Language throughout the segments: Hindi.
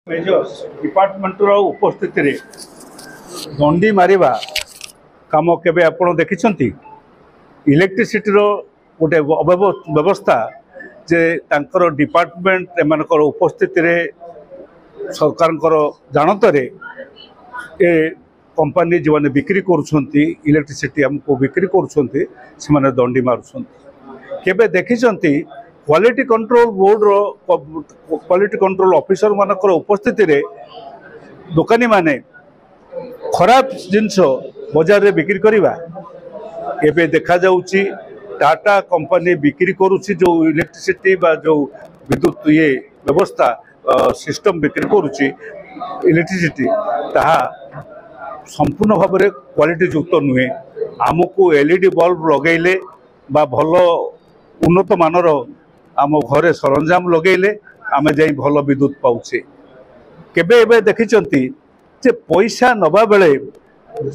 मेजर्स डिपार्टमेंट उपस्थित रे दंडी मारिबा काम केबे आपण देखिछंती। इलेक्ट्रिसिटी रो गोटे व्यवस्था जे तांकर डिपार्टमेंट एमानकर उपस्थित रे सरकार जानतरे ए कंपनी जो मैंने बिक्री करुछंती इलेक्ट्रिसिटी हमको बिक्री करुछंती से माने दंडी मारुछंती। केबे देखिछंती क्वालिटी कंट्रोल बोर्ड रो क्वालिटी कंट्रोल ऑफिसर मानकर उपस्थित रे दुकानी माने खराब जिनस बाजार रे बिक्री करिबा एबे देखा जाउची। टाटा कंपनी बिक्री करुछि जो इलेक्ट्रिसिटी बा जो विद्युत ये व्यवस्था सिस्टम बिक्री करुछि इलेक्ट्रिसिटी ताहा संपूर्ण भाव में क्वालिटी युक्त नुहे। आमको एलईडी बल्ब लगेले बा भल उन्नत मानर आम घरे सरंजाम लगेले आम जाई भल विद्युत पाउछे। केबे एबे देखिचंती जे पैसा नबा बेले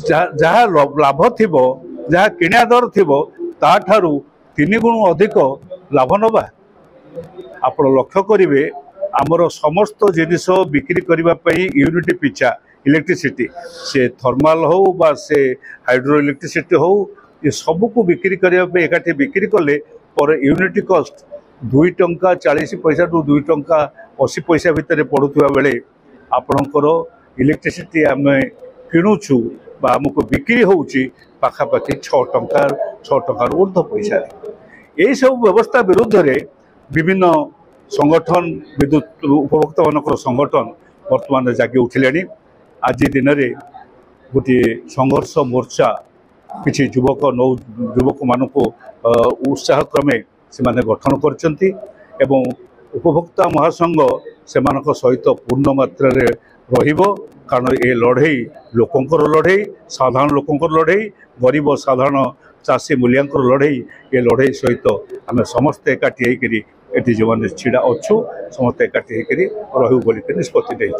जहाँ लाभ थिबो जहाँ किणा दर थिबो ता ठारू 3 गुण अधिक लाभ नबा। आपण लक्ष्य करिवे आमर समस्त जिनिस बिक्री करबा पई यूनिट पिछा इलेक्ट्रिसिटी से थर्माल हो बा से हाइड्रो इलेक्ट्रिसिटी हो ये सब को बिक्री करने एकाठी बिक्री कले पर यूनिट कॉस्ट 2 टंका 40 पैसा टू 2 टंका 80 पैसा भितर पड़ुवा बेले आपणकर इलेक्ट्रिसिटी आम किणुचु बा आमको बिक्री होउची पाखापाखि 6 टंकार ऊर्ध्व पैसा। यही सब व्यवस्था विरुद्ध रे विभिन्न संगठन विद्युत उपभोक्ता मानकर संगठन वर्तमान जागे उठिले। आज दिन में गोटे संघर्ष मोर्चा किसी युवक मानक उत्साह क्रमे से माने गठन करछंती एवं उपभोक्ता महासंघ से सहित पूर्ण मात्रा रे रहिबो। कारण ये लड़ई लोकंकर लड़ई साधारण लोकंकर लड़ई गरीब साधारण चाषी मूल्यांकर लड़ई ये लड़ई सहित आम समस्ते एकाठी होकर ये जो मैंने छिड़ा अच्छु समस्ते एकाठी होकर रहू बोलिक निष्पत्ति।